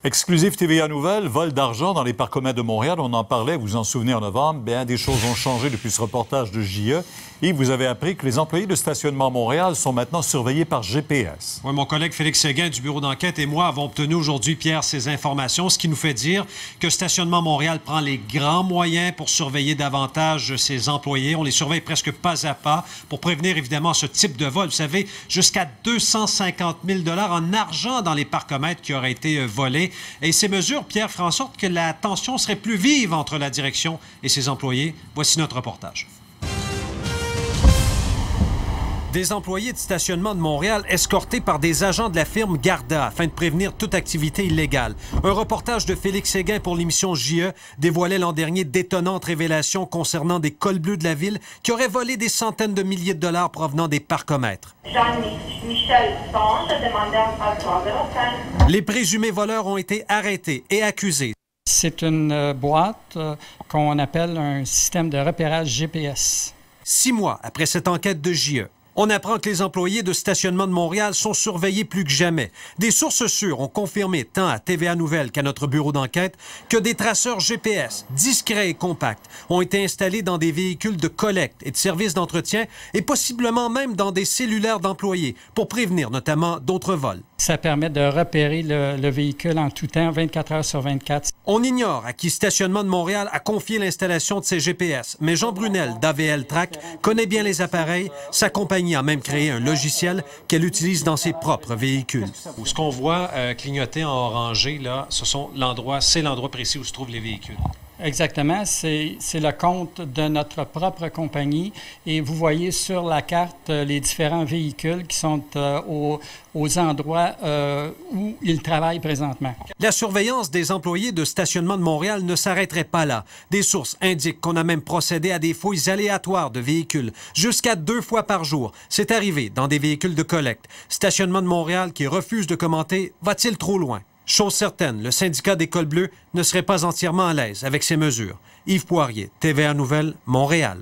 Exclusif TVA Nouvelles, vol d'argent dans les parcomètres de Montréal. On en parlait, vous vous en souvenez, en novembre. Bien, des choses ont changé depuis ce reportage de JE. Et vous avez appris que les employés de Stationnement Montréal sont maintenant surveillés par GPS. Oui, mon collègue Félix Séguin du bureau d'enquête et moi avons obtenu aujourd'hui, Pierre, ces informations, ce qui nous fait dire que Stationnement Montréal prend les grands moyens pour surveiller davantage ses employés. On les surveille presque pas à pas pour prévenir évidemment ce type de vol. Vous savez, jusqu'à 250 000 $ en argent dans les parcomètres qui auraient été volés. Et ces mesures, Pierre, feront en sorte que la tension serait plus vive entre la direction et ses employés. Voici notre reportage. Des employés de Stationnement de Montréal escortés par des agents de la firme Garda afin de prévenir toute activité illégale. Un reportage de Félix Séguin pour l'émission JE dévoilait l'an dernier d'étonnantes révélations concernant des cols bleus de la ville qui auraient volé des centaines de milliers de dollars provenant des parcomètres. Jean-Michel Songe demandait à François. Les présumés voleurs ont été arrêtés et accusés. C'est une boîte qu'on appelle un système de repérage GPS. 6 mois après cette enquête de JE, on apprend que les employés de Stationnement de Montréal sont surveillés plus que jamais. Des sources sûres ont confirmé, tant à TVA Nouvelles qu'à notre bureau d'enquête, que des traceurs GPS, discrets et compacts, ont été installés dans des véhicules de collecte et de services d'entretien et possiblement même dans des cellulaires d'employés pour prévenir notamment d'autres vols. Ça permet de repérer le véhicule en tout temps, 24 heures sur 24. On ignore à qui Stationnement de Montréal a confié l'installation de ces GPS, mais Jean Brunel d'AVL Track connaît bien les appareils. Sa compagnie a même créé un logiciel qu'elle utilise dans ses propres véhicules. Ce qu'on voit clignoter en orangé, là, c'est l'endroit précis où se trouvent les véhicules. Exactement, c'est le compte de notre propre compagnie et vous voyez sur la carte les différents véhicules qui sont aux endroits où ils travaillent présentement. La surveillance des employés de Stationnement de Montréal ne s'arrêterait pas là. Des sources indiquent qu'on a même procédé à des fouilles aléatoires de véhicules, jusqu'à 2 fois par jour. C'est arrivé dans des véhicules de collecte. Stationnement de Montréal, qui refuse de commenter, va-t-il trop loin? Chose certaine, le syndicat des cols bleus ne serait pas entièrement à l'aise avec ces mesures. Yves Poirier, TVA Nouvelles, Montréal.